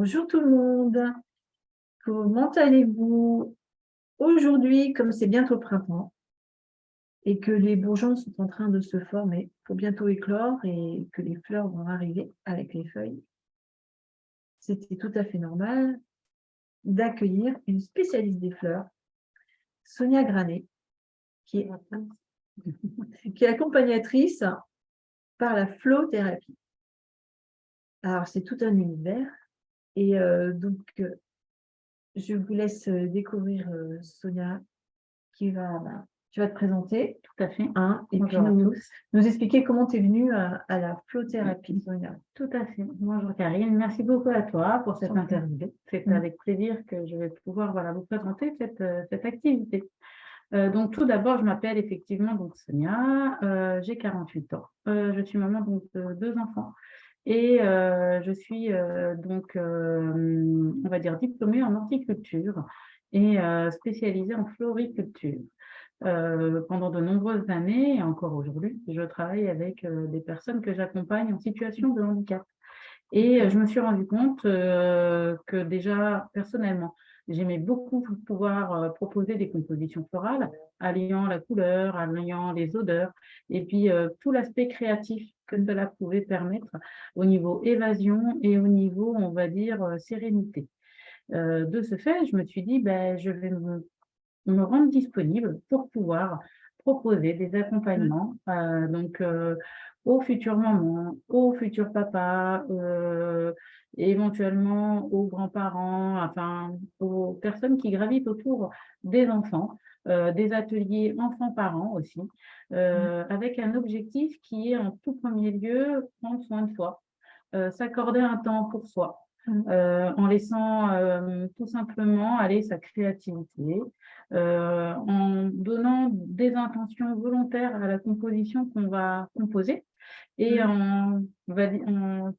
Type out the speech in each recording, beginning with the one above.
Bonjour tout le monde, comment allez-vous? Aujourd'hui, comme c'est bientôt le printemps et que les bourgeons sont en train de se former pour bientôt éclore et que les fleurs vont arriver avec les feuilles, c'était tout à fait normal d'accueillir une spécialiste des fleurs, Sonia Granet, qui est, qui est accompagnatrice par la flothérapie. Alors, c'est tout un univers et je vous laisse découvrir Sonia tu vas te présenter, Tout à fait. et puis Bonjour à tous. nous expliquer comment tu es venue à la flothérapie, Sonia. Tout à fait. Bonjour Karine. Merci beaucoup à toi pour cette T'en prie. interview. C'est Mm. avec plaisir que je vais pouvoir vous présenter cette activité. Donc tout d'abord, je m'appelle effectivement Sonia, j'ai 48 ans. Je suis maman de 2 enfants et je suis on va dire diplômée en horticulture et spécialisée en floriculture. Pendant de nombreuses années et encore aujourd'hui, je travaille avec des personnes que j'accompagne en situation de handicap. Et je me suis rendu compte que déjà, personnellement, j'aimais beaucoup pouvoir proposer des compositions florales, alliant la couleur, alliant les odeurs, et puis tout l'aspect créatif que cela pouvait permettre au niveau évasion et au niveau, on va dire, sérénité. De ce fait, je me suis dit, ben, je vais me rendre disponible pour pouvoir proposer des accompagnements aux futures mamans, aux futurs papas, éventuellement aux grands-parents, enfin aux personnes qui gravitent autour des enfants, des ateliers enfants-parents aussi, avec un objectif qui est en tout premier lieu prendre soin de soi, s'accorder un temps pour soi, en laissant tout simplement aller sa créativité, en donnant des intentions volontaires à la composition qu'on va composer et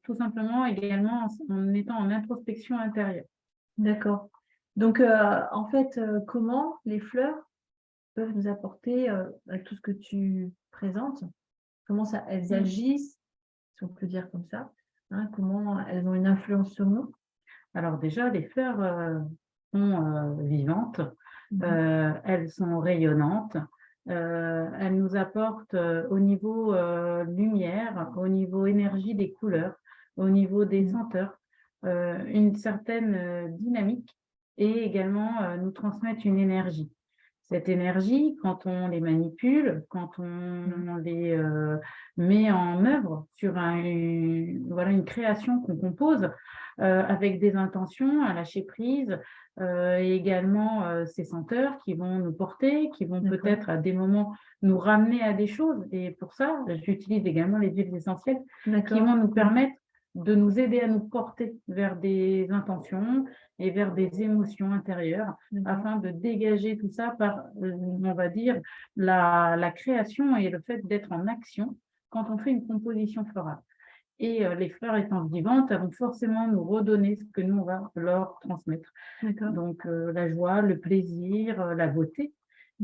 tout simplement également en étant en introspection intérieure. D'accord. Donc, en fait, comment les fleurs peuvent nous apporter tout ce que tu présentes? Comment elles agissent, si on peut dire comme ça, hein, comment elles ont une influence sur nous? Alors déjà, les fleurs sont vivantes, elles sont rayonnantes, elles nous apportent au niveau lumière, au niveau énergie des couleurs, au niveau des senteurs, une certaine dynamique et également nous transmettent une énergie. Cette énergie, quand on les manipule, quand on les met en œuvre sur une création qu'on compose avec des intentions à lâcher prise et également ces senteurs qui vont nous porter, qui vont peut-être à des moments nous ramener à des choses. Et pour ça, j'utilise également les huiles essentielles qui vont nous permettre de nous aider à nous porter vers des intentions et vers des émotions intérieures afin de dégager tout ça par, on va dire, la création et le fait d'être en action quand on fait une composition florale. Et les fleurs étant vivantes, elles vont forcément nous redonner ce que nous, on va leur transmettre. Donc la joie, le plaisir, la beauté.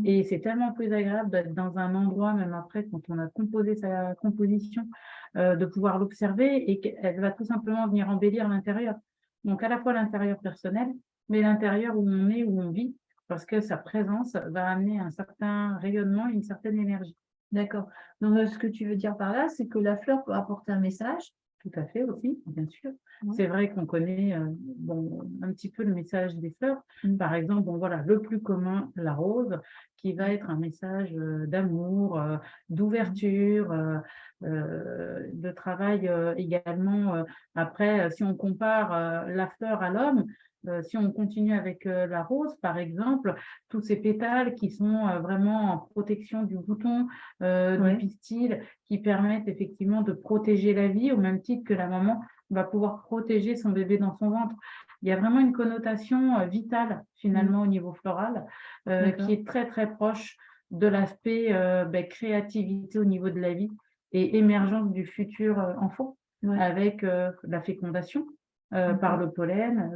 Et c'est tellement plus agréable d'être dans un endroit, même après, quand on a composé sa composition, de pouvoir l'observer et qu'elle va tout simplement venir embellir l'intérieur. Donc à la fois l'intérieur personnel, mais l'intérieur où on est, où on vit, parce que sa présence va amener un certain rayonnement, une certaine énergie. D'accord. Donc, ce que tu veux dire par là, c'est que la fleur peut apporter un message. Tout à fait aussi, bien sûr. C'est vrai qu'on connaît un petit peu le message des fleurs. Par exemple, le plus commun, la rose, qui va être un message d'amour, d'ouverture, de travail également. Après, si on compare la fleur à l'homme, si on continue avec la rose, par exemple, tous ces pétales qui sont vraiment en protection du bouton, du pistil, qui permettent effectivement de protéger la vie au même titre que la maman va pouvoir protéger son bébé dans son ventre. Il y a vraiment une connotation vitale finalement au niveau floral qui est très très proche de l'aspect créativité au niveau de la vie et émergence du futur enfant avec la fécondation par le pollen,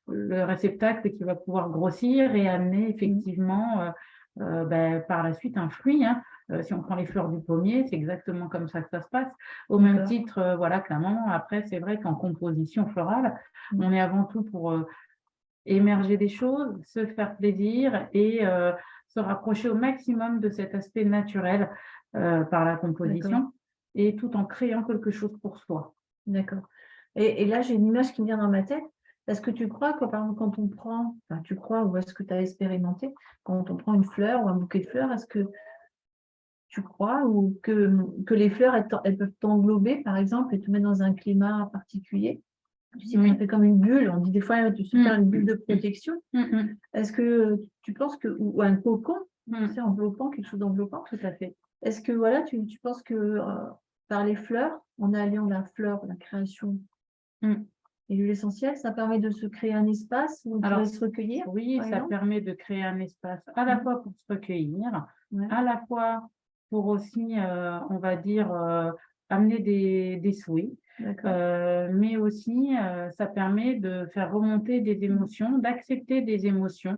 le réceptacle qui va pouvoir grossir et amener effectivement par la suite un fruit, hein. Si on prend les fleurs du pommier, c'est exactement comme ça que ça se passe. Au même titre, voilà, que la maman. Après, c'est vrai qu'en composition florale, on est avant tout pour, émerger des choses, se faire plaisir et se rapprocher au maximum de cet aspect naturel, par la D'accord, composition et tout en créant quelque chose pour soi. d'accord. Et là, j'ai une image qui me vient dans ma tête. Est-ce que tu crois que, par exemple, quand on prend, enfin, tu crois ou est-ce que tu as expérimenté, quand on prend une fleur ou un bouquet de fleurs, est-ce que tu crois ou que les fleurs, elles peuvent t'englober, par exemple, et te mettre dans un climat particulier? Tu sais, ça Oui. fait comme une bulle. On dit des fois de se faire une bulle de protection. Mmh mh. Est-ce que tu penses que, ou un cocon, tu Mmh. sais, enveloppant, quelque chose d'enveloppant? Tout à fait. Est-ce que voilà, tu penses que par les fleurs, en alliant la fleur, la création Mmh. et l'huile essentielle, ça permet de se créer un espace où on pourrait Alors se recueillir, oui, par ça exemple? permet de créer un espace à la fois pour se recueillir, Ouais, à la fois pour aussi, on va dire, amener des souhaits, d'accord. mais aussi, ça permet de faire remonter des émotions, d'accepter des émotions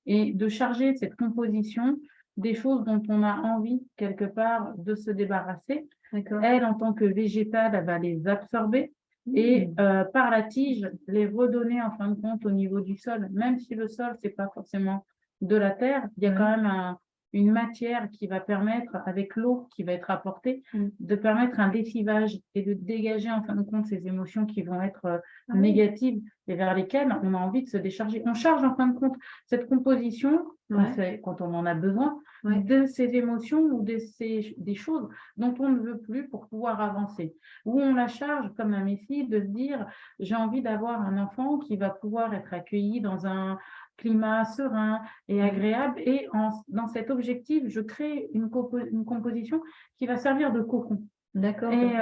et de charger cette composition des choses dont on a envie quelque part de se débarrasser. D'accord. Elle, en tant que végétale, elle va les absorber et Mmh. par la tige, les redonner en fin de compte au niveau du sol. Même si le sol, c'est pas forcément de la terre, il y a quand Ouais. même une matière qui va permettre, avec l'eau qui va être apportée, Mmh. de permettre un lessivage et de dégager en fin de compte ces émotions qui vont être Ah oui. négatives et vers lesquelles on a envie de se décharger. On charge en fin de compte cette composition, Ouais, quand on en a besoin, ouais. de ces émotions ou des choses dont on ne veut plus pour pouvoir avancer. Où on la charge comme un messie de se dire: «J'ai envie d'avoir un enfant qui va pouvoir être accueilli dans un climat serein et Ouais. agréable» et dans cet objectif, je crée une composition qui va servir de cocon D'accord, et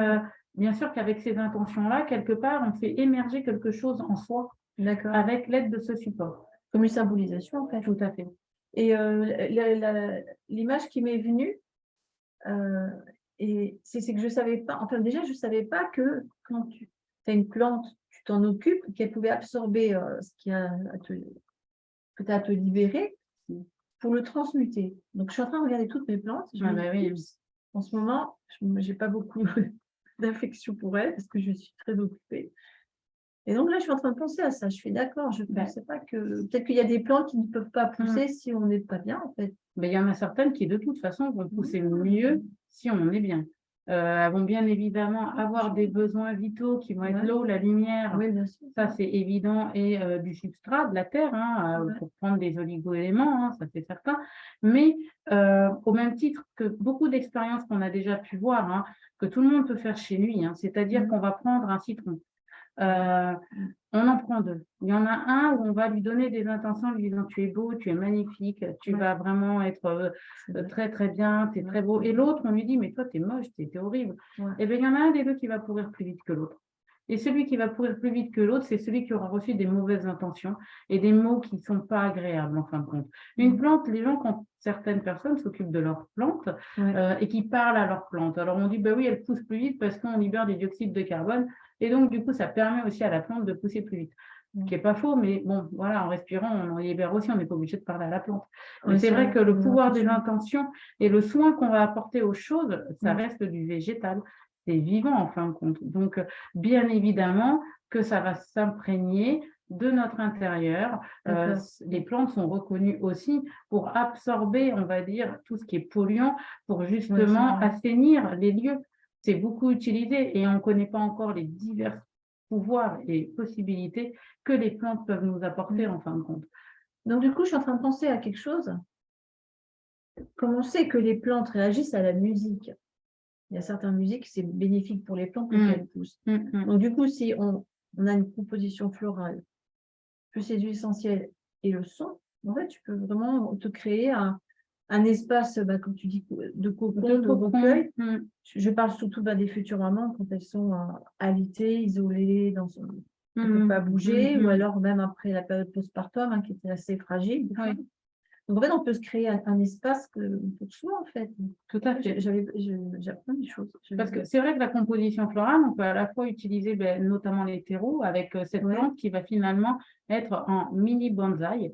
bien sûr qu'avec ces intentions-là, quelque part, on fait émerger quelque chose en soi d'accord. avec l'aide de ce support. Comme une symbolisation, en fait. Tout à fait. Et l'image qui m'est venue, heu et c'est que je savais pas, enfin, déjà, je savais pas que quand tu as une plante, tu t'en occupes, qu'elle pouvait absorber, ce qu'il y a à te que tu as à te libérer pour le transmuter. Donc je suis en train de regarder toutes mes plantes, je Ah me bah dis: oui. «Oups, en ce moment, j'ai pas beaucoup d'affection pour elles parce que je suis très occupée». Et donc là, je suis en train de penser à ça. Je fais: «D'accord, je Bah, pensais pas que peut-être qu'il y a des plantes qui ne peuvent pas mmh. pousser si on n'est pas bien, en fait». Mais il y en a certaines qui, de toute façon, vont pousser mieux Mmh. si on est bien. Elles vont bien évidemment Ah avoir des franchement, besoins vitaux qui vont être ouais, l'eau, la lumière, oui, bien sûr, ça c'est évident et du substrat, de la terre, hein, ouais, pour prendre des oligo-éléments, hein, ça c'est certain. Mais au même titre que beaucoup d'expériences qu'on a déjà pu voir, hein, que tout le monde peut faire chez lui, hein, c'est-à-dire mmh, qu'on va prendre un citron, ouais, heu mmh, on en prend 2. Il y en a un où on va lui donner des intentions, lui disant: «Tu es beau, tu es magnifique, tu ouais, vas vraiment être, c'est vrai, très, très bien, tu es ouais, très beau» et l'autre, on lui dit: «Mais toi, tu es moche, tu es horrible» ouais, et bien, il y en a un des 2 qui va pourrir plus vite que l'autre et celui qui va pourrir plus vite que l'autre, c'est celui qui aura reçu des mauvaises intentions et des mots qui ne sont pas agréables, en fin de compte. Une mmh, plante, les gens, quand certaines personnes s'occupent de leurs plantes, ouais, et qui parlent à leurs plantes, alors on dit: «Bah oui, elle pousse plus vite parce qu'on libère du dioxyde de carbone et donc du coup, ça permet aussi à la plante de pousser plus vite». Ce mmh, qui est pas faux, mais bon, voilà, en respirant, on en libère aussi, on n'est pas obligé de parler à la plante. Mais ouais, c'est c'est vrai vrai, que le les pouvoir des intentions. intentions et le soin qu'on va apporter aux choses, ça Mmh, reste du végétal. C'est vivant en fin de compte. Donc, bien évidemment que ça va s'imprégner de notre intérieur. d'accord, Les plantes sont reconnues aussi pour absorber, on va dire, tout ce qui est polluant, pour ouais, c'est justement vrai, assainir les lieux. C'est beaucoup utilisé et on ne connaît pas encore les divers pouvoirs et possibilités que les plantes peuvent nous apporter mmh. en fin de compte. Donc du coup, je suis en train de penser à quelque chose. Comme on sait que les plantes réagissent à la musique, il y a certaines musiques, c'est bénéfique pour les plantes pour Mmh. qu'elles poussent. Mmh mh. Donc du coup, si on a une composition florale, plus ces huiles essentielles et le son, en fait, tu peux vraiment te créer un espace, bah, comme tu dis, de De cocon, de cocon. recueil. Mmh. Je parle surtout, bah, des futures mamans quand elles sont, alitées, isolées, elles ne peuvent Mmh pas mh. Mmh bouger, ou mh. alors même après la période postpartum, hein, qui était assez fragile des fois. Oui, Donc en fait, on peut se créer un espace pour soi, en fait. tout à Ouais, fait. j'apprends des choses. Parce que c'est vrai que la composition florale, on peut à la fois utiliser, notamment les terreaux avec, cette Ouais, plante qui va finalement être en mini bonsaï,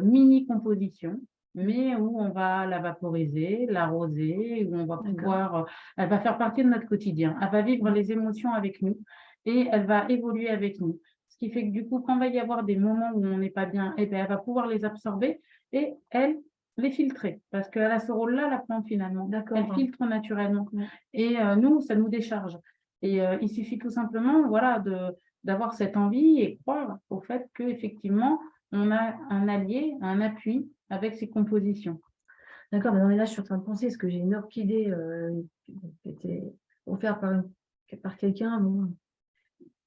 mini composition. mais où on va la vaporiser, l'arroser, où on va D'accord. pouvoir, elle va faire partie de notre quotidien. Elle va vivre les émotions avec nous et elle va évoluer avec nous. Ce qui fait que du coup, quand il va y avoir des moments où on n'est pas bien, eh ben, elle va pouvoir les absorber et elle, les filtrer. Parce qu'elle a ce rôle-là, la plante, finalement. Elle D'accord. filtre naturellement. Ouais. Et nous, ça nous décharge. Et il suffit tout simplement, voilà, d'avoir cette envie et croire au fait qu'effectivement, on a un allié, un appui avec ces compositions. D'accord, mais non, mais là, je suis en train de penser, parce que j'ai une orchidée qui était offerte par quelqu'un, bon,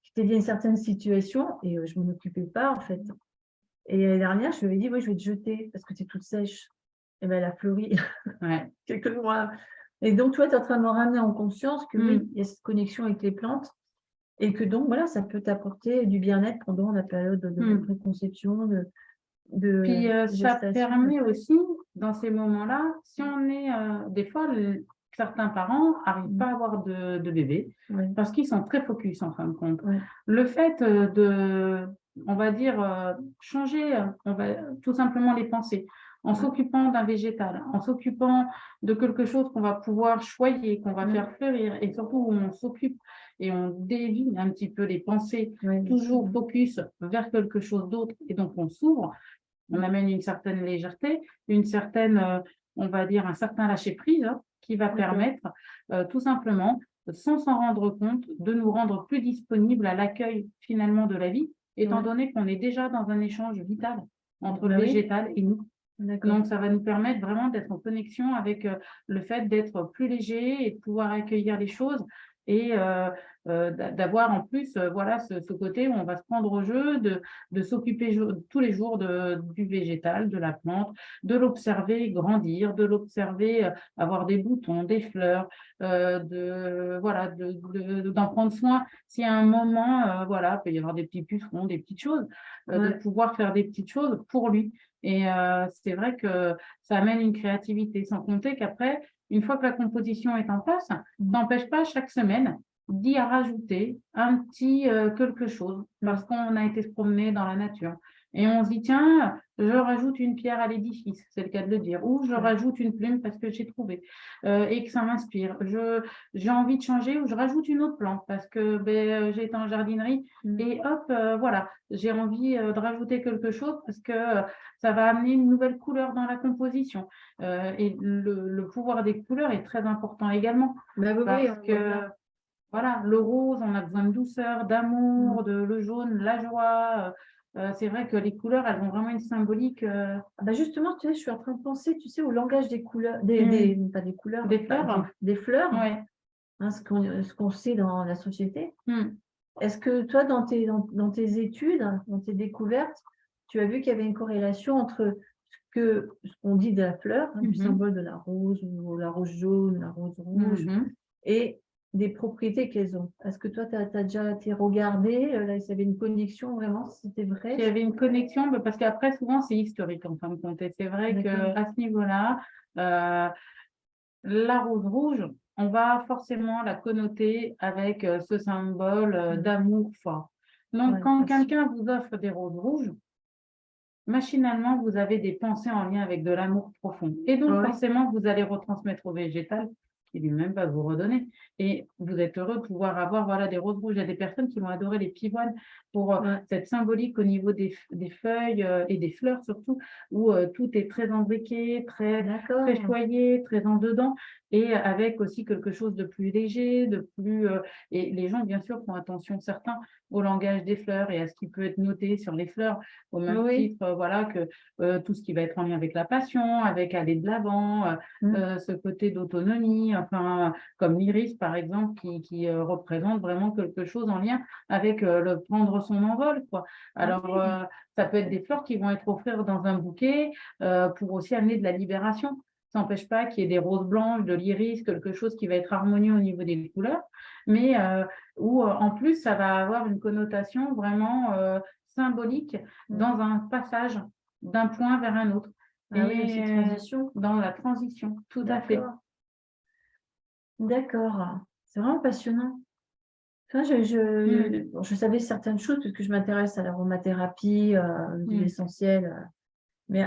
qui était dans une certaine situation, et je ne m'en occupais pas, en fait. Et l'année dernière, je lui avais dit, oui, je vais te jeter, parce que tu es toute sèche. Et bien, elle a fleuri Ouais. quelques mois. Et donc, toi, tu es en train de me ramener en conscience que oui, Mmh. il y a cette connexion avec les plantes, et que donc, voilà, ça peut t'apporter du bien-être pendant la période de Mmh. préconception, de Puis, ça gestation. permet aussi, dans ces moments-là, si on est, des fois, certains parents n'arrivent pas à avoir de bébé Ouais, parce qu'ils sont très focus en fin de compte. ouais, Le fait on va dire, changer, on va tout simplement les pensées, en ouais, s'occupant d'un végétal, en s'occupant de quelque chose qu'on va pouvoir choyer, qu'on va ouais, faire fleurir et surtout où on s'occupe et on dévie un petit peu les pensées, ouais, bien sûr. toujours focus vers quelque chose d'autre et donc on s'ouvre. On amène une certaine légèreté, une certaine, on va dire un certain lâcher-prise, hein, qui va D'accord. permettre, tout simplement, sans s'en rendre compte, de nous rendre plus disponibles à l'accueil finalement de la vie, étant Ouais. donné qu'on est déjà dans un échange vital entre le Bah oui, végétal et nous. d'accord. Donc ça va nous permettre vraiment d'être en connexion avec, le fait d'être plus léger et de pouvoir accueillir les choses et d'avoir en plus, voilà ce côté où on va se prendre au jeu, de s'occuper tous les jours du végétal, de la plante, de l'observer grandir, de l'observer, avoir des boutons, des fleurs, voilà, d'en prendre soin. S'il y a un moment, voilà, il peut y avoir des petits pucerons, des petites choses, de Ouais. pouvoir faire des petites choses pour lui. Et c'est vrai que ça amène une créativité, sans compter qu'après, une fois que la composition est en place, ça n'empêche pas chaque semaine d'y rajouter un petit, quelque chose parce qu'on a été se promener dans la nature et on se dit: «Tiens, je rajoute une pierre à l'édifice», c'est le cas de le dire, ou je Ouais. rajoute une plume parce que j'ai trouvé, et que ça m'inspire. J'ai envie de changer ou je rajoute une autre plante parce que, j'ai été en jardinerie et hop, voilà, j'ai envie, de rajouter quelque chose parce que, ça va amener une nouvelle couleur dans la composition, et le pouvoir des couleurs est très important également Bah oui, oui, parce on voit que bien. voilà, le rose, on a besoin de douceur, d'amour, le jaune, la joie, c'est vrai que les couleurs, elles ont vraiment une symbolique, Ah bah justement, tu sais, je suis en train de penser, tu sais, au langage des couleurs, mmh, pas des couleurs, des bah, fleurs. des fleurs, Ouais. hein, ce qu'on sait dans la société. Mmh. Est-ce que toi, dans tes études, dans tes découvertes, tu as vu qu'il y avait une corrélation entre ce qu'on dit de la fleur, hein, du Mmh mh. symbole de la rose ou la rose jaune, la rose rouge, Mmh. et des propriétés qu'elles ont? Est-ce que toi, tu as déjà été regarder, là, s'il y avait une connexion vraiment, si c'était vrai? Qu'il y avait une connexion, bah, parce qu'après souvent c'est historique en fin de compte et c'est vrai D'accord. qu'à ce niveau-là, heu, la rose rouge, on va forcément la connoter avec, ce symbole, Mmh. d'amour fort. Donc Ouais, quand bien sûr. quelqu'un vous offre des roses rouges, machinalement, vous avez des pensées en lien avec de l'amour profond et donc Ouais, forcément, vous allez retransmettre au végétal qui lui-même va vous redonner et vous êtes heureux de pouvoir avoir, voilà, des roses rouges. Il y a des personnes qui vont adorer les pivoines pour, ouais, cette symbolique au niveau des feuilles, et des fleurs surtout où, tout est très imbriqué, très d'accord. choyé, très en dedans et avec aussi quelque chose de plus léger, de plus, et les gens bien sûr font attention certains au langage des fleurs et à ce qui peut être noté sur les fleurs au même Oui, titre, voilà, que, tout ce qui va être en lien avec la passion, avec aller de l'avant, ce côté d'autonomie, enfin, comme l'iris, par exemple, qui, représente vraiment quelque chose en lien avec, le prendre son envol, quoi. ah Alors, oui, ça peut être des fleurs qui vont être offertes dans un bouquet, pour aussi amener de la libération. Ça n'empêche pas qu'il y ait des roses blanches, de l'iris, quelque chose qui va être harmonieux au niveau des couleurs, mais, où, en plus, ça va avoir une connotation vraiment, symbolique dans un passage d'un point vers un autre ah oui, et aussi transition. dans la transition, tout à fait. D'accord, d'accord. C'est vraiment passionnant. Tu vois, Mmh, bon, je savais certaines choses parce que je m'intéresse à l'aromathérapie, l'huile mmh, essentielle, mais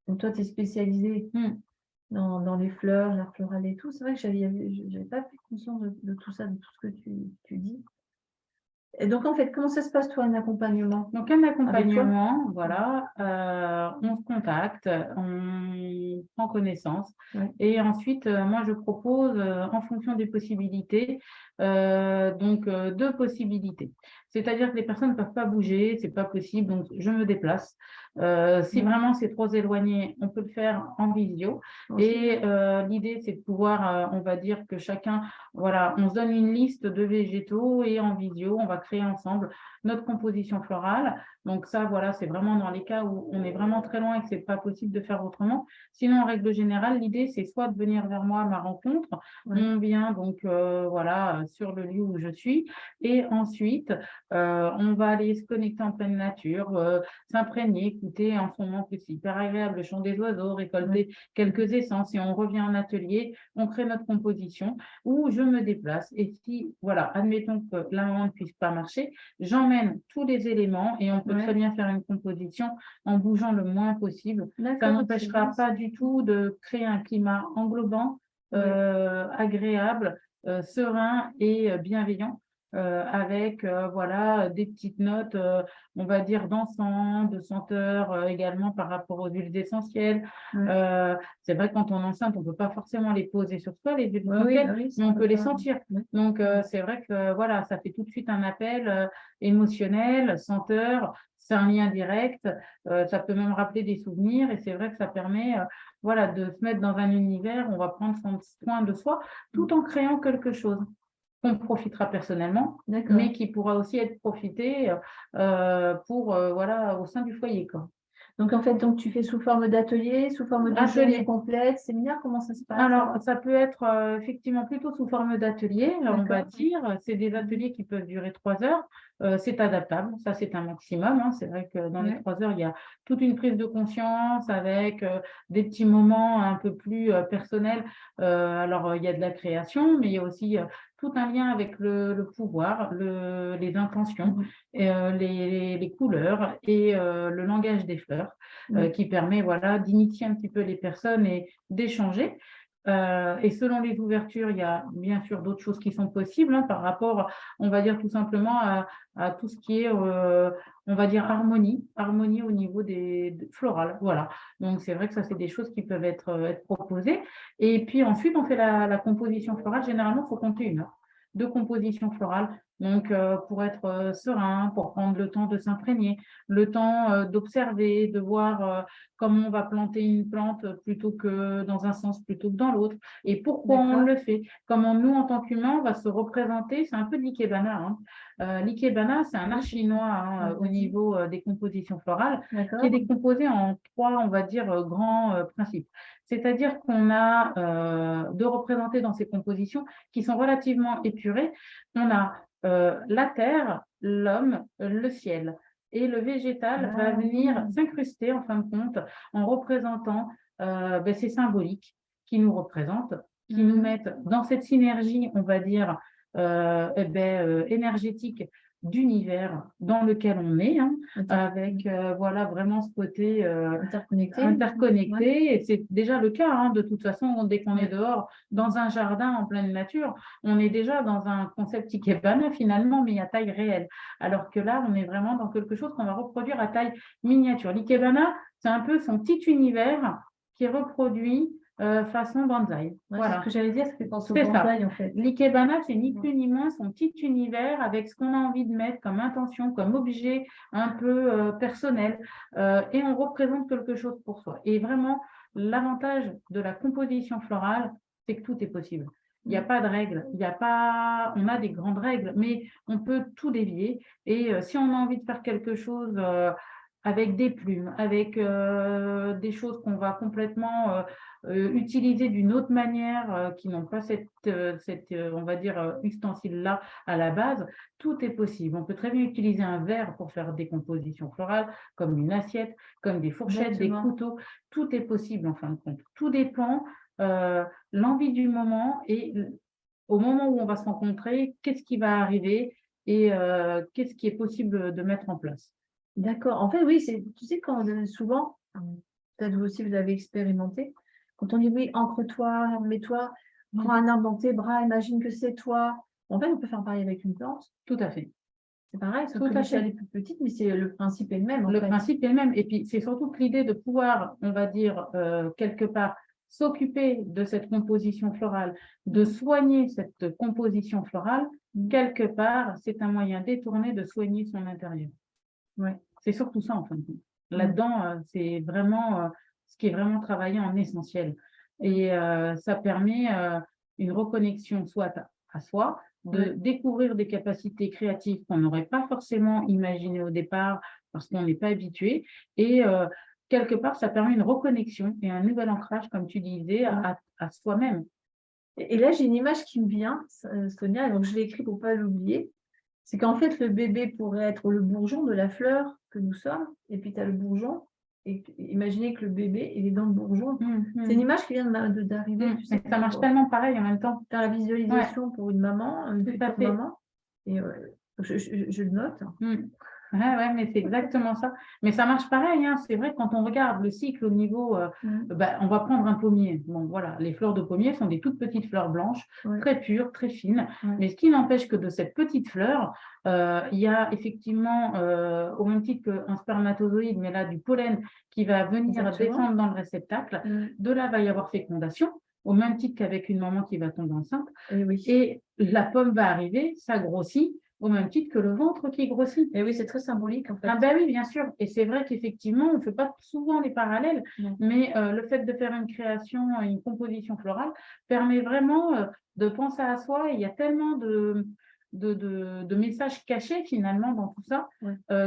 Donc toi, tu es spécialisée dans les fleurs, l'art floral et tout. C'est vrai que j'avais pas pris conscience de tout ça, de tout ce que tu dis. Et donc, en fait, comment ça se passe, toi, un accompagnement Donc, un avec toi? accompagnement, voilà, on se contacte, on prend connaissance Ouais. et ensuite, moi, je propose, en fonction des possibilités, donc 2 possibilités. C'est-à-dire que les personnes ne peuvent pas bouger, c'est pas possible, donc je me déplace. Si vraiment c'est trop éloigné, on peut le faire en visio et l'idée, c'est de pouvoir, on va dire que chacun, voilà, on se donne une liste de végétaux et en visio, on va créer ensemble notre composition florale. Donc ça, voilà, c'est vraiment dans les cas où on est vraiment très loin et que c'est pas possible de faire autrement. Sinon, en règle générale, l'idée, c'est soit de venir vers moi à ma rencontre. On vient donc, voilà, sur le lieu où je suis. Et ensuite, on va aller se connecter en pleine nature, s'imprégner, écouter. En ce moment, c'est hyper agréable, le chant des oiseaux, récolter quelques essences et on revient en atelier, on crée notre composition où je me déplace. Et si, voilà, admettons que la maman ne puisse pas marcher, j'emmène tous les éléments et on peut très bien faire une composition en bougeant le moins possible. Ça n'empêchera pas du tout de créer un climat englobant, agréable, serein et bienveillant. Avec voilà, des petites notes, on va dire d'encens, de senteur également par rapport aux huiles essentielles. C'est vrai que quand on est enceinte, on ne peut pas forcément les poser sur soi, les huiles essentielles, mais on peut les sentir. Donc, c'est vrai que voilà, ça fait tout de suite un appel émotionnel, senteur, c'est un lien direct, ça peut même rappeler des souvenirs et c'est vrai que ça permet voilà, de se mettre dans un univers où on va prendre soin de soi tout en créant quelque chose qu'on profitera personnellement, mais qui pourra aussi être profité pour, voilà, au sein du foyer, quoi. Donc, en fait, donc, tu fais sous forme d'atelier, sous forme de journée complète, séminaire, comment ça se passe? Alors, ça peut être effectivement plutôt sous forme d'atelier, on va dire. C'est des ateliers qui peuvent durer 3 heures. C'est adaptable, ça c'est un maximum, hein. C'est vrai que dans les 3 heures, il y a toute une prise de conscience avec des petits moments un peu plus personnels. Alors, il y a de la création, mais il y a aussi tout un lien avec le pouvoir, les intentions, les couleurs et le langage des fleurs qui permet voilà, d'initier un petit peu les personnes et d'échanger. Et selon les ouvertures, il y a bien sûr d'autres choses qui sont possibles hein, par rapport, on va dire tout simplement à tout ce qui est, on va dire harmonie au niveau des florales. Voilà. Donc c'est vrai que ça, c'est des choses qui peuvent être proposées. Et puis ensuite, on fait la composition florale. Généralement, il faut compter 1 heure de composition florale. Donc, pour être serein, pour prendre le temps de s'imprégner, le temps d'observer, de voir comment on va planter une plante plutôt que dans un sens plutôt que dans l'autre et pourquoi on le fait. Comment nous, en tant qu'humains, on va se représenter. C'est un peu de l'ikebana. L'ikebana, c'est un art chinois au niveau des compositions florales qui est décomposé en 3, on va dire, grands principes. C'est-à-dire qu'on a de représenter dans ces compositions qui sont relativement épurées. On a la terre, l'homme, le ciel. Et le végétal va venir s'incruster, en fin de compte, en représentant ces symboliques qui nous représentent, qui nous mettent dans cette synergie, on va dire, énergétique d'univers dans lequel on est, hein, avec voilà, vraiment ce côté interconnecté. Et c'est déjà le cas, hein, de toute façon, dès qu'on est dehors, dans un jardin en pleine nature, on est déjà dans un concept ikebana finalement, mais à taille réelle. Alors que là, on est vraiment dans quelque chose qu'on va reproduire à taille miniature. L'ikebana, c'est un peu son petit univers qui est reproduit façon bonsaï. Voilà. C'est ce que j'allais dire, c'est penser au bonsaï en fait. L'ikebana, c'est ni plus ni moins son petit univers avec ce qu'on a envie de mettre comme intention, comme objet un peu personnel et on représente quelque chose pour soi. Et vraiment, l'avantage de la composition florale, c'est que tout est possible. Il n'y a pas de règles, il n'y a pas, on a des grandes règles, mais on peut tout dévier. Et si on a envie de faire quelque chose avec des plumes, avec des choses qu'on va complètement utiliser d'une autre manière, qui n'ont pas cette on va dire, ustensile-là à la base, tout est possible. On peut très bien utiliser un verre pour faire des compositions florales, comme une assiette, comme des fourchettes, des couteaux. Tout est possible en fin de compte. Tout dépend l'envie du moment et au moment où on va se rencontrer, qu'est-ce qui va arriver et qu'est-ce qui est possible de mettre en place. D'accord. En fait, oui, tu sais, quand souvent, peut-être vous aussi, vous avez expérimenté. Quand on dit oui, ancre-toi, mets-toi, prends un arbre dans tes bras, imagine que c'est toi. En fait, on peut faire pareil avec une plante. Tout à fait. C'est pareil, sauf Tout que à l'échelle fait. est plus petite, mais c'est le principe est le même, en Le fait. principe est le même. Et puis, c'est surtout que l'idée de pouvoir, on va dire, quelque part, s'occuper de cette composition florale, de soigner cette composition florale, quelque part, c'est un moyen détourné de soigner son intérieur. Ouais. C'est surtout ça, en fin de compte. Là-dedans, c'est vraiment ce qui est vraiment travaillé en essentiel. Et ça permet une reconnexion soit à soi, de découvrir des capacités créatives qu'on n'aurait pas forcément imaginées au départ parce qu'on n'est pas habitué. Et quelque part, ça permet une reconnexion et un nouvel ancrage, comme tu disais, à soi-même. Et là, j'ai une image qui me vient, Sonia, donc je l'ai écrit pour ne pas l'oublier. C'est qu'en fait, le bébé pourrait être le bourgeon de la fleur que nous sommes, et puis tu as le bourgeon, et imaginez que le bébé, il est dans le bourgeon. C'est une image qui vient d'arriver. Tu sais, Ça marche tellement pareil en même temps. faire la visualisation pour une maman, une future maman, et je le note. Ouais, mais c'est exactement ça. Mais ça marche pareil, hein. C'est vrai que quand on regarde le cycle au niveau, on va prendre un pommier. Bon, voilà, les fleurs de pommier sont des toutes petites fleurs blanches, très pures, très fines. Mais ce qui n'empêche que de cette petite fleur, il y a effectivement, au même titre qu'un spermatozoïde, mais là du pollen qui va venir descendre dans le réceptacle. De là va y avoir fécondation, au même titre qu'avec une maman qui va tomber enceinte. Et la pomme va arriver, ça grossit, au même titre que le ventre qui grossit. Et oui, c'est très symbolique en fait. Ah ben oui, bien sûr. Et c'est vrai qu'effectivement, on ne fait pas souvent les parallèles, mais le fait de faire une création, une composition florale, permet vraiment de penser à soi. Et il y a tellement de messages cachés finalement dans tout ça,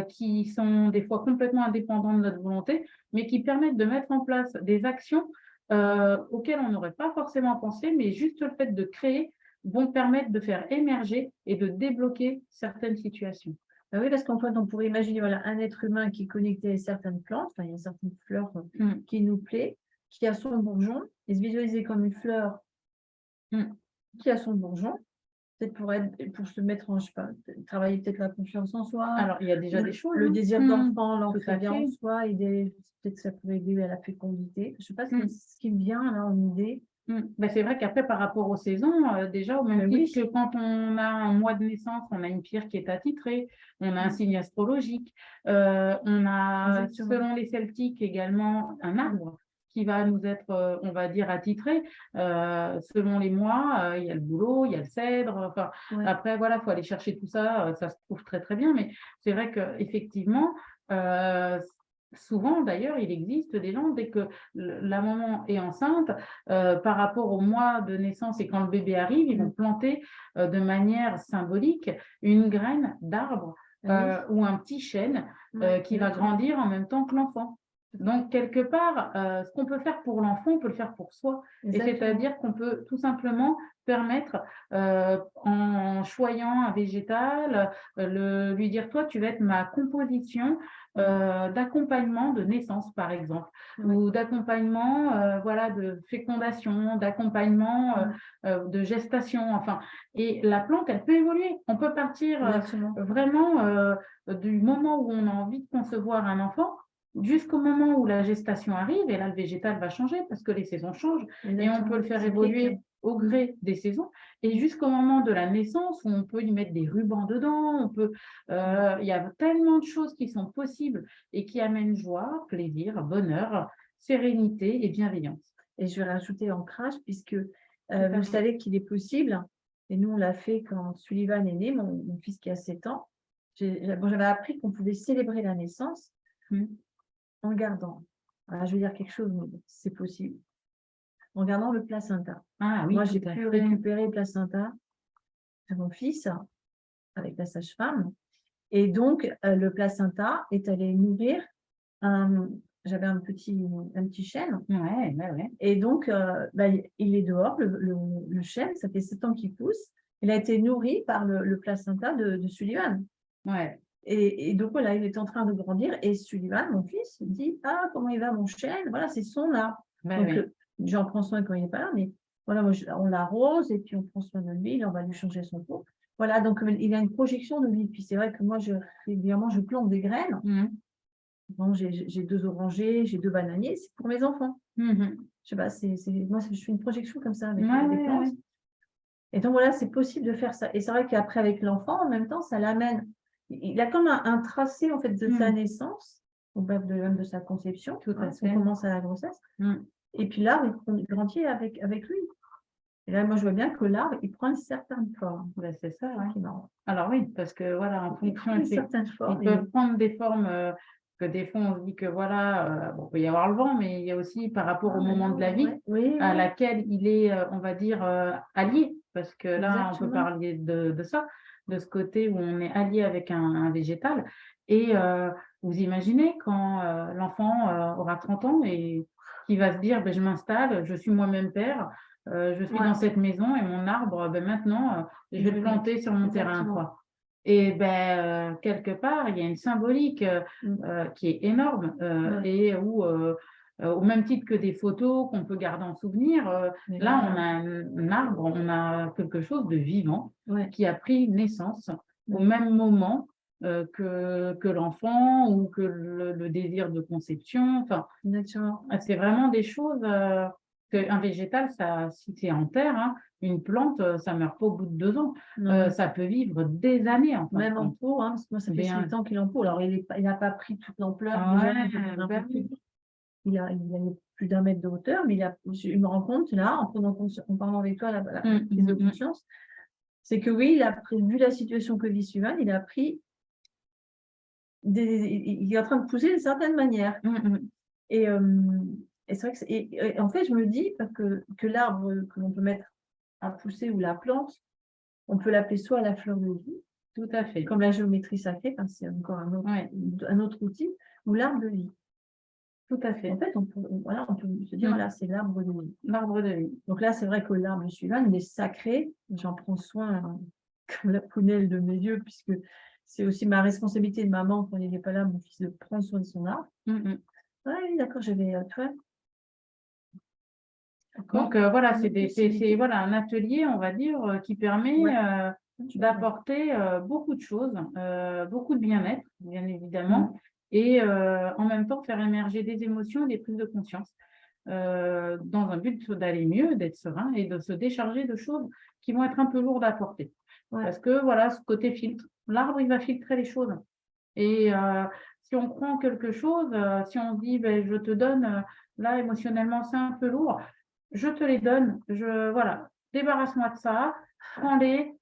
qui sont des fois complètement indépendants de notre volonté, mais qui permettent de mettre en place des actions auxquelles on n'aurait pas forcément pensé, mais juste le fait de créer vont permettre de faire émerger et de débloquer certaines situations. Ben oui, parce qu'en fait, on pourrait imaginer un être humain qui est connecté à certaines plantes, il y a certaines fleurs qui nous plaît, qui a son bourgeon, et se visualiser comme une fleur qui a son bourgeon, peut-être pour se mettre en, je sais pas, travailler peut-être la confiance en soi. Alors, il y a déjà des choses. Le désir d'enfant, l'ancrer bien en soi, peut-être que ça pourrait aider à la fécondité. Je ne sais pas ce qui me vient là en idée. C'est vrai qu'après, par rapport aux saisons, déjà, au même titre que quand on a un mois de naissance, on a une pierre qui est attitrée, on a un signe astrologique, on a, selon les Celtiques également, un arbre qui va nous être, on va dire, attitré. Selon les mois, il y a le bouleau, il y a le cèdre. Enfin, après, voilà, il faut aller chercher tout ça, ça se trouve très, très bien. Mais c'est vrai qu'effectivement, souvent, d'ailleurs, il existe des gens, dès que la maman est enceinte, par rapport au mois de naissance et quand le bébé arrive, ils vont planter de manière symbolique une graine d'arbre ou un petit chêne qui va grandir en même temps que l'enfant. Donc, quelque part, ce qu'on peut faire pour l'enfant, on peut le faire pour soi. Et c'est-à-dire qu'on peut tout simplement permettre, en choyant un végétal, lui dire, toi, tu vas être ma composition d'accompagnement de naissance, par exemple, ou d'accompagnement voilà, de fécondation, d'accompagnement de gestation. Enfin, et la plante, elle peut évoluer. On peut partir vraiment du moment où on a envie de concevoir un enfant jusqu'au moment où la gestation arrive, et là, le végétal va changer parce que les saisons changent, et on peut le faire évoluer au gré des saisons, et jusqu'au moment de la naissance où on peut y mettre des rubans dedans, on peut, il y a tellement de choses qui sont possibles et qui amènent joie, plaisir, bonheur, sérénité et bienveillance. Et je vais rajouter ancrage, puisque vous savez qu'il est possible, et nous on l'a fait quand Sullivan est né, mon fils qui a 7 ans, j'avais appris qu'on pouvait célébrer la naissance en gardant, je vais dire quelque chose, mais c'est possible, en gardant le placenta. Moi, j'ai pu récupérer le placenta de mon fils avec la sage-femme. Et donc, le placenta est allé nourrir j'avais un petit chêne. Et donc, il est dehors, le chêne, ça fait 7 ans qu'il pousse. Il a été nourri par le placenta de Sullivan. Et donc, voilà, il est en train de grandir. Et Sullivan, mon fils, dit, comment il va mon chêne? Voilà, c'est son arbre. Donc, j'en prends soin quand il n'est pas là, mais voilà, on l'arrose et puis on prend soin de lui, on va lui changer son pot. Voilà, donc il a une projection de vie. Puis c'est vrai que moi, régulièrement, je plante des graines Bon, j'ai 2 orangers, j'ai 2 bananiers, c'est pour mes enfants. Mhm. Je sais pas, moi, je fais une projection comme ça avec, Ouais, des ouais, plantes. ouais. Et donc voilà, c'est possible de faire ça. Et c'est vrai qu'après avec l'enfant, en même temps, ça l'amène il a comme un tracé, en fait, de sa Mm. naissance, ou même de sa conception, Tout à parce qu'on fait. commence à la grossesse. Mm. Et puis l'arbre, il grandit avec lui. Et là, moi, je vois bien que l'arbre, il prend une certaine forme. Ben, c'est ça, ouais. C'est marrant. Alors oui, parce que voilà, en Il prend fonction, une certaine ils forme et peuvent prendre des formes que des fois on se dit que voilà, bon, il peut y avoir le vent, mais il y a aussi par rapport au moment de la vie ouais, oui, à oui, laquelle il est, on va dire, allié. Parce que là, on peut exactement. parler de ça, de ce côté où on est allié avec un végétal. Et vous imaginez quand l'enfant aura 30 ans et qui va se dire, ben, je m'installe, je suis moi-même père, je suis dans Ouais, cette maison et mon arbre, ben, maintenant, je je vais vais le le mettre. planter sur mon terrain, Exactement. quoi. Et ben, quelque part, il y a une symbolique qui est énorme Ouais, et où, au même titre que des photos qu'on peut garder en souvenir, mais là, on voilà. a un arbre, on a quelque chose de vivant Ouais, qui a pris naissance au ouais, même moment que l'enfant ou que le désir de conception. Enfin, exactement. c'est vraiment des choses qu'un végétal, ça, si c'est en terre, hein, une plante, ça meurt pas au bout de 2 ans. Non, non. Ça peut vivre des années, en fin de Même en compte. pot, hein, parce que moi, ça fait Bien. 7 ans qu'il est en pot. Alors, il n'a pas pris toute l'ampleur déjà. Ouais, Un peu ben plus. oui. Il a plus d'1 mètre de hauteur, mais je me rends compte là, en parlant avec toi, la prise de Mmh. conscience, c'est que oui, vu la situation que vit Sylvain, il a pris il est en train de pousser d'une certaine manière. Mmh mh. Et, et c'est vrai que et en fait, je me dis que l'arbre que l'on peut mettre à pousser ou la plante, on peut l'appeler soit la fleur de vie, Tout à fait. comme la géométrie sacrée, enfin, c'est encore Ouais, un autre outil, ou l'arbre de vie. tout à En fait. fait, voilà, on peut se dire, Mmh. voilà, c'est l'arbre de vie. L'arbre de vie. Donc là, c'est vrai que l'arbre suivant, il est sacré. J'en prends soin comme la prunelle de mes yeux, puisque c'est aussi ma responsabilité de maman, quand il n'est pas là, mon fils, de prendre soin de son arbre. Mmh. Ouais, oui, d'accord, toi, Donc d'accord. voilà, Une autre c'est possibilité. voilà, un atelier, on va dire, qui permet, Ouais, tu vois, d'apporter, beaucoup de choses, beaucoup de bien-être, bien mmh, évidemment et en même temps faire émerger des émotions, des prises de conscience, dans un but d'aller mieux, d'être serein et de se décharger de choses qui vont être un peu lourdes à porter. ouais, Parce que voilà, ce côté filtre, l'arbre, il va filtrer les choses et si on prend quelque chose, si on se dit: «Beh, je te donne, là émotionnellement c'est un peu lourd», je te les donne, voilà, débarrasse-moi de ça, prends-les,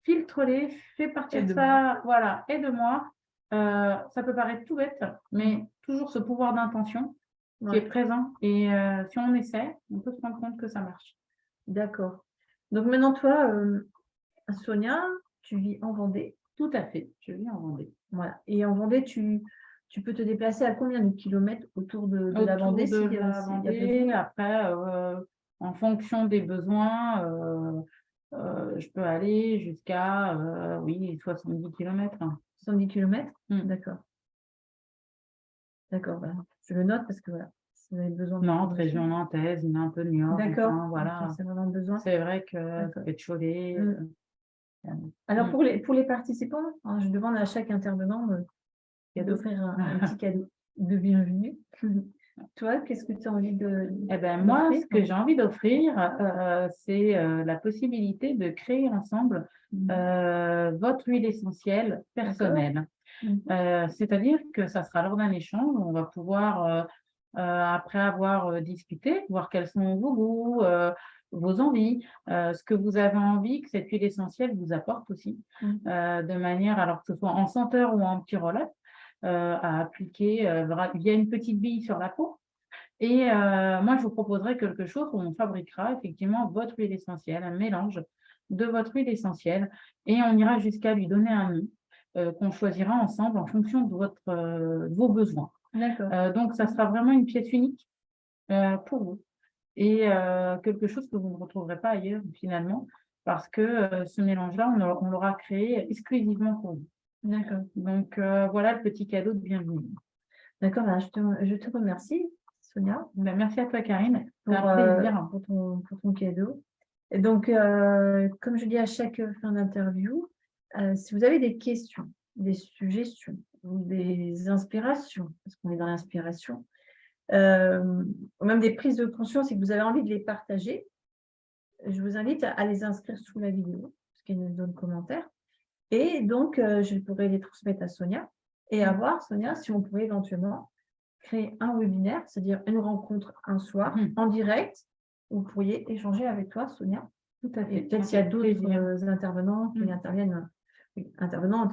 filtre-les, fais partir aide-moi. ça, voilà, aide-moi. Ça peut paraître tout bête, Mmh, mais toujours ce pouvoir d'intention qui est ouais, présent et si on essaie, on peut se rendre compte que ça marche. d'accord. Donc maintenant, toi, Sonia, tu vis en Vendée, Tout à fait, je vis en Vendée. voilà. Et en Vendée, tu peux te déplacer à combien de kilomètres autour de la Autour Vendée de la s'il y a besoin? Vendée, après, en fonction des besoins, je peux aller jusqu'à, oui, 70 kilomètres. 70 kilomètres. Mmh. D'accord, d'accord, bah, je le note parce que voilà, si vous avez besoin Nantes, d'informations. région nantaise, il y en a un peu de Niort, D'accord, enfin OK, voilà. c'est vraiment besoin. C'est vrai que ça D'accord. peut être Cholet, Mmh. Alors mmh. pour les participants, hein, je demande à chaque intervenant Cadeau. d'offrir un petit cadeau de bienvenue. Toi, qu'est-ce que tu as envie Et ben moi, d'offrir? ce que j'ai envie d'offrir, c'est, la possibilité de créer ensemble, Mmh. votre huile essentielle D'accord. personnelle. Mmh. C'est-à-dire que ça sera lors d'un échange où on va pouvoir, après avoir, discuté, voir quels sont vos goûts, vos envies, ce que vous avez envie que cette huile essentielle vous apporte aussi, Mmh. de manière alors que ce soit en senteur ou en petit relais, à appliquer, via une petite bille sur la peau et moi je vous proposerai quelque chose où on fabriquera effectivement votre huile essentielle, un mélange de votre huile essentielle et on ira jusqu'à lui donner un nom, qu'on choisira ensemble en fonction de vos besoins. D'accord. Donc ça sera vraiment une pièce unique, pour vous et quelque chose que vous ne retrouverez pas ailleurs finalement parce que, ce mélange-là, on l'aura créé exclusivement pour vous. D'accord. Donc voilà le petit cadeau de bienvenue. D'accord, bah, je te remercie, Sonia, Ben, merci à toi Karine, c'est un pour, plaisir. pour ton cadeau. Et donc, comme je dis à chaque fin d'interview, si vous avez des questions des suggestions ou des inspirations, parce qu'on est dans l'inspiration, ou même des prises de conscience et que vous avez envie de les partager, je vous invite à les inscrire sous la vidéo, parce qu'il y a une zone commentaire. Et donc, je pourrais les transmettre à Sonia et à voir, Sonia, si on pourrait éventuellement créer un webinaire, c'est-à-dire une rencontre un soir en direct, où vous pourriez échanger avec toi, Sonia. Tout à Et fait. peut-être s'il y a d'autres intervenants qui interviennent, oui, intervenants,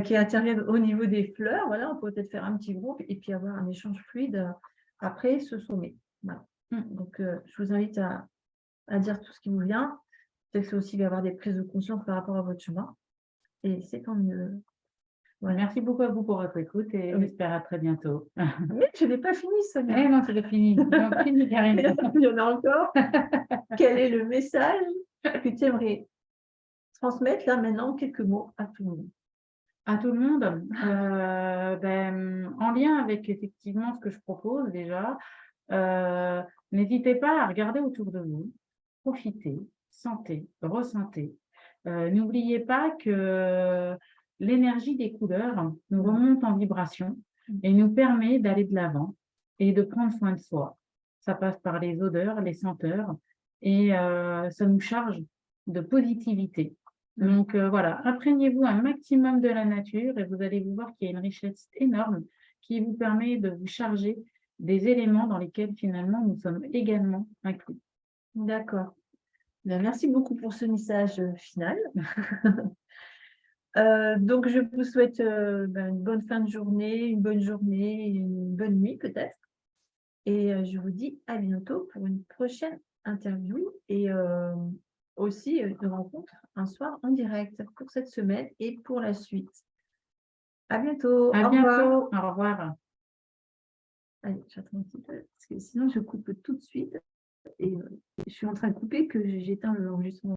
qui interviennent au niveau des fleurs, voilà, on peut peut-être faire un petit groupe et puis avoir un échange fluide après ce sommet. Voilà. Donc, je vous invite à dire tout ce qui vous vient. Peut-être aussi il va y avoir des prises de conscience par rapport à votre chemin. Et c'est tant mieux. Voilà. Merci beaucoup à vous pour votre écoute et Oui. j'espère à très bientôt. Mais je n'ai pas fini, Sonia. Eh non, c'est fini. Donc, fini, Karine. Il y en a encore. Quel est le message que tu aimerais transmettre là maintenant, quelques mots à tout le monde? À tout le monde, en lien avec effectivement ce que je propose déjà, n'hésitez pas à regarder autour de vous, profitez, sentez, ressentez. N'oubliez pas que l'énergie des couleurs nous remonte en vibration et nous permet d'aller de l'avant et de prendre soin de soi. Ça passe par les odeurs, les senteurs et ça nous charge de positivité. Donc voilà, imprégnez-vous un maximum de la nature et vous allez vous voir qu'il y a une richesse énorme qui vous permet de vous charger des éléments dans lesquels finalement nous sommes également inclus. D'accord. Bien, merci beaucoup pour ce message final. Donc, je vous souhaite une bonne fin de journée, une bonne nuit peut-être. Et je vous dis à bientôt pour une prochaine interview et aussi une rencontre un soir en direct pour cette semaine et pour la suite. À bientôt. À Au revoir. bientôt. Au revoir. Allez, j'attends un petit peu parce que sinon je coupe tout de suite et je suis en train de couper que j'éteins l'enregistrement.